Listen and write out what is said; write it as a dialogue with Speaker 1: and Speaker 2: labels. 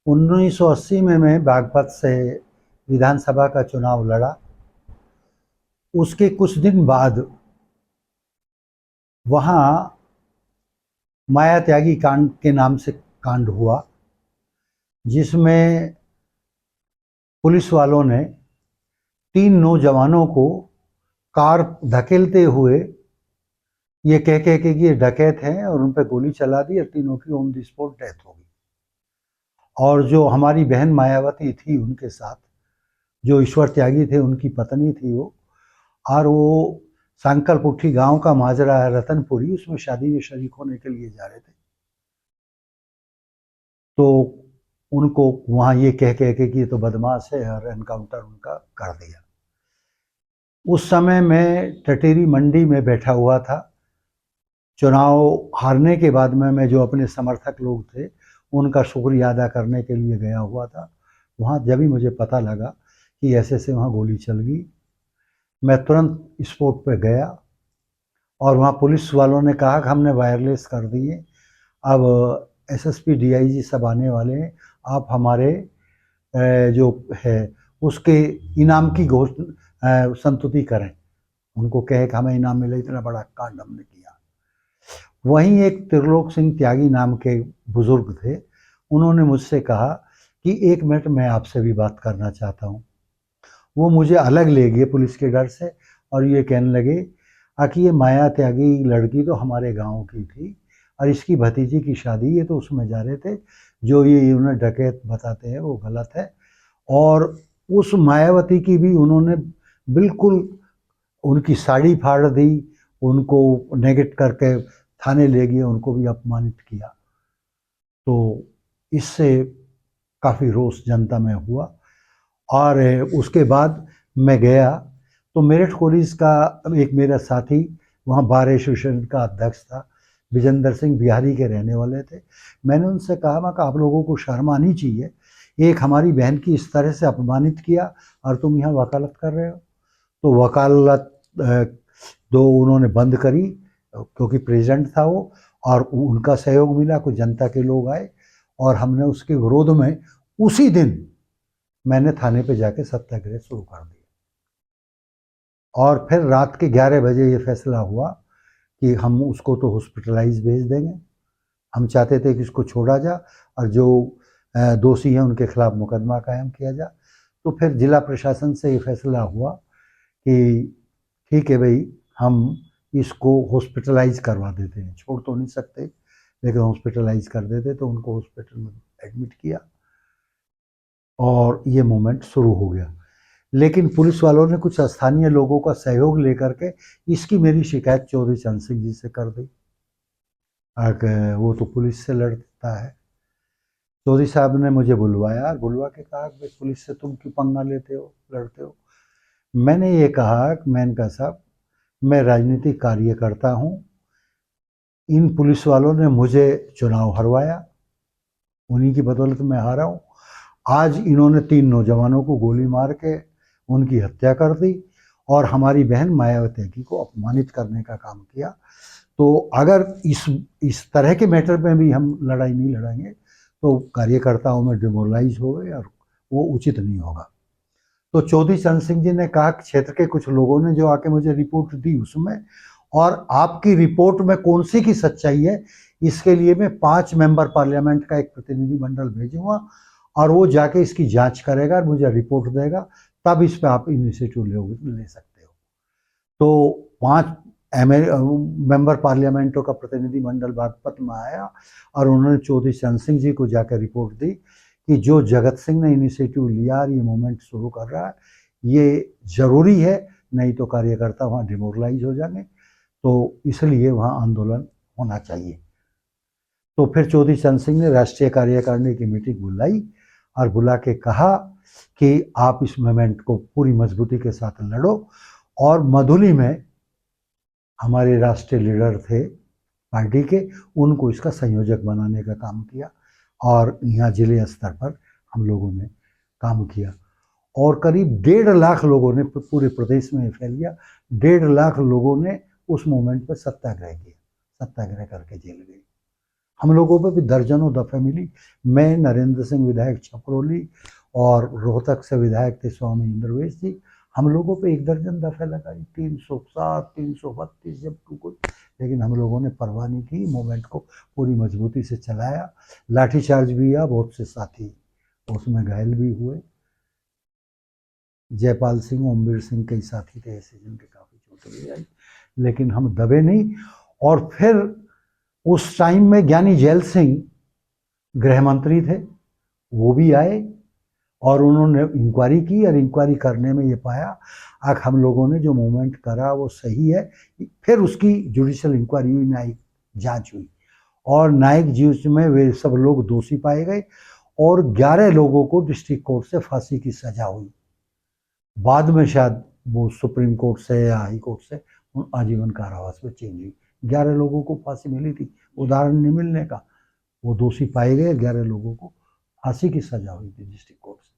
Speaker 1: 1980 में मैं बागपत से विधानसभा का चुनाव लड़ा। उसके कुछ दिन बाद वहाँ माया त्यागी कांड के नाम से कांड हुआ, जिसमें पुलिस वालों ने 3 नौजवानों को कार धकेलते हुए ये कह के कि ये डकैत हैं और उन पर गोली चला दी और तीनों की ऑन द स्पॉट डेथ हो गई। और जो हमारी बहन मायावती थी उनके साथ, जो ईश्वर त्यागी थे, उनकी पत्नी थी वो, और वो सांकलपुट्ठी गांव का माजरा है रतनपुरी, उसमें शादी में शरीक होने के लिए जा रहे थे। तो उनको वहाँ ये कह के कि ये तो बदमाश है, और एनकाउंटर उनका कर दिया। उस समय मैं टटेरी मंडी में बैठा हुआ था। चुनाव हारने के बाद में मैं जो अपने समर्थक लोग थे उनका शुक्रिया अदा करने के लिए गया हुआ था। वहाँ जब भी मुझे पता लगा कि ऐसे वहाँ गोली चल गई, मैं तुरंत स्पॉट पे गया और वहाँ पुलिस वालों ने कहा कि हमने वायरलेस कर दिए, अब एसएसपी डीआईजी सब आने वाले हैं, आप हमारे जो है उसके इनाम की संतुति करें। उनको कहे कि हमें इनाम मिले, इतना बड़ा कांड हमने किया। वहीं एक त्रिलोक सिंह त्यागी नाम के बुजुर्ग थे, उन्होंने मुझसे कहा कि 1 मिनट मैं आपसे भी बात करना चाहता हूँ। वो मुझे अलग ले गए पुलिस के डर से और ये कहने लगे कि ये माया त्यागी लड़की तो हमारे गांव की थी और इसकी भतीजी की शादी, ये तो उसमें जा रहे थे, जो ये उन्हें डकैत बताते हैं वो गलत है। और उस मायावती की भी उन्होंने बिल्कुल उनकी साड़ी फाड़ दी, उनको नेगेट करके थाने ले गए, उनको भी अपमानित किया। तो इससे काफ़ी रोष जनता में हुआ। और उसके बाद मैं गया तो मेरठ पुलिस का एक मेरा साथी वहाँ बार एसोसिएशन का अध्यक्ष था, विजेंद्र सिंह, बिहारी के रहने वाले थे। मैंने उनसे कहा कि आप लोगों को शर्म आनी चाहिए, एक हमारी बहन की इस तरह से अपमानित किया और तुम यहाँ वकालत कर रहे हो। तो वकालत दो उन्होंने बंद करी, क्योंकि प्रेसिडेंट था वो, और उनका सहयोग मिला, कुछ जनता के लोग आए और हमने उसके विरोध में उसी दिन मैंने थाने पे जाके सत्याग्रह शुरू कर दिया। और फिर रात के 11 बजे ये फैसला हुआ कि हम उसको तो हॉस्पिटलाइज भेज देंगे। हम चाहते थे कि इसको छोड़ा जा और जो दोषी हैं उनके खिलाफ मुकदमा कायम किया जा। तो फिर जिला प्रशासन से ये फैसला हुआ कि ठीक है भाई, हम इसको हॉस्पिटलाइज करवा देते हैं, छोड़ तो नहीं सकते लेकिन हॉस्पिटलाइज कर देते। तो उनको हॉस्पिटल में एडमिट किया और ये मूवमेंट शुरू हो गया। लेकिन पुलिस वालों ने कुछ स्थानीय लोगों का सहयोग लेकर के इसकी मेरी शिकायत चौधरी चरण सिंह जी से कर दी। वो तो पुलिस से लड़ता है। चौधरी साहब ने मुझे बुलवाया, बुलवा के कहा कि पुलिस से तुम क्यों पंगा लेते हो, लड़ते हो। मैंने ये कहा कि मैनका साहब, मैं राजनीतिक कार्यकर्ता हूँ, इन पुलिस वालों ने मुझे चुनाव हरवाया, उन्हीं की बदौलत मैं हारा हूँ। आज इन्होंने 3 नौजवानों को गोली मार के उनकी हत्या कर दी और हमारी बहन मायावती को अपमानित करने का काम किया। तो अगर इस तरह के मैटर में भी हम लड़ाई नहीं लड़ेंगे तो कार्यकर्ताओं में डिमोरलाइज हो गए और वो उचित नहीं होगा। तो चौधरी चरण सिंह जी ने कहा, क्षेत्र के कुछ लोगों ने जो आके मुझे रिपोर्ट दी उसमें, और आपकी रिपोर्ट में कौन सी की सच्चाई है, इसके लिए मैं 5 मेंबर पार्लियामेंट का एक प्रतिनिधिमंडल भेजूंगा और वो जाके इसकी जांच करेगा और मुझे रिपोर्ट देगा, तब इस पर आप इनिशिएटिव ले सकते हो। तो 5 मेंबर पार्लियामेंटों का प्रतिनिधिमंडल बागपत में आया और उन्होंने चौधरी चरण सिंह जी को जाकर रिपोर्ट दी कि जो जगत सिंह ने इनिशिएटिव लिया और ये मूवमेंट शुरू कर रहा है, ये जरूरी है, नहीं तो कार्यकर्ता वहाँ डिमोरलाइज हो जाएंगे, तो इसलिए वहाँ आंदोलन होना चाहिए। तो फिर चौधरी चरण सिंह ने राष्ट्रीय कार्यकारिणी की मीटिंग बुलाई और बुला के कहा कि आप इस मूवमेंट को पूरी मजबूती के साथ लड़ो। और मधुली में हमारे राष्ट्रीय लीडर थे पार्टी के, उनको इसका संयोजक बनाने का काम किया और यहाँ जिले स्तर पर हम लोगों ने काम किया। और करीब 1.5 लाख लोगों ने, पूरे प्रदेश में फैल गया, 1.5 लाख लोगों ने उस मूवमेंट पर सत्याग्रह किया, सत्याग्रह करके जेल गए। हम लोगों पे भी दर्जनों दफ़े मिली। मैं, नरेंद्र सिंह विधायक छपरौली और रोहतक से विधायक थे स्वामी इंद्रवेश जी, हम लोगों पे एक दर्जन दफ़े लगाई, 307, 332 जब कोई, लेकिन हम लोगों ने परवाह नहीं की, मूवमेंट को पूरी मजबूती से चलाया। लाठीचार्ज भी हुआ, बहुत से साथी उसमें घायल भी हुए। जयपाल सिंह, ओमवीर सिंह कई साथी थे ऐसे जिनके काफ़ी चोटें भी आई, लेकिन हम दबे नहीं। और फिर उस टाइम में ज्ञानी जैल सिंह गृह मंत्री थे, वो भी आए और उन्होंने इंक्वायरी की, और इंक्वायरी करने में ये पाया कि हम लोगों ने जो मूवमेंट करा वो सही है। फिर उसकी जुडिशल इंक्वायरी हुई, न्यायिक जांच हुई, और न्यायिक जांच में वे सब लोग दोषी पाए गए और 11 लोगों को डिस्ट्रिक्ट कोर्ट से फांसी की सजा हुई। बाद में शायद वो सुप्रीम कोर्ट से या हाई कोर्ट से आजीवन कारावास में चेंज हुई। 11 लोगों को फांसी मिली थी, उदाहरण नहीं मिलने का, वो दोषी पाए गए, 11 लोगों को फांसी की सजा हुई थी डिस्ट्रिक्ट कोर्ट से।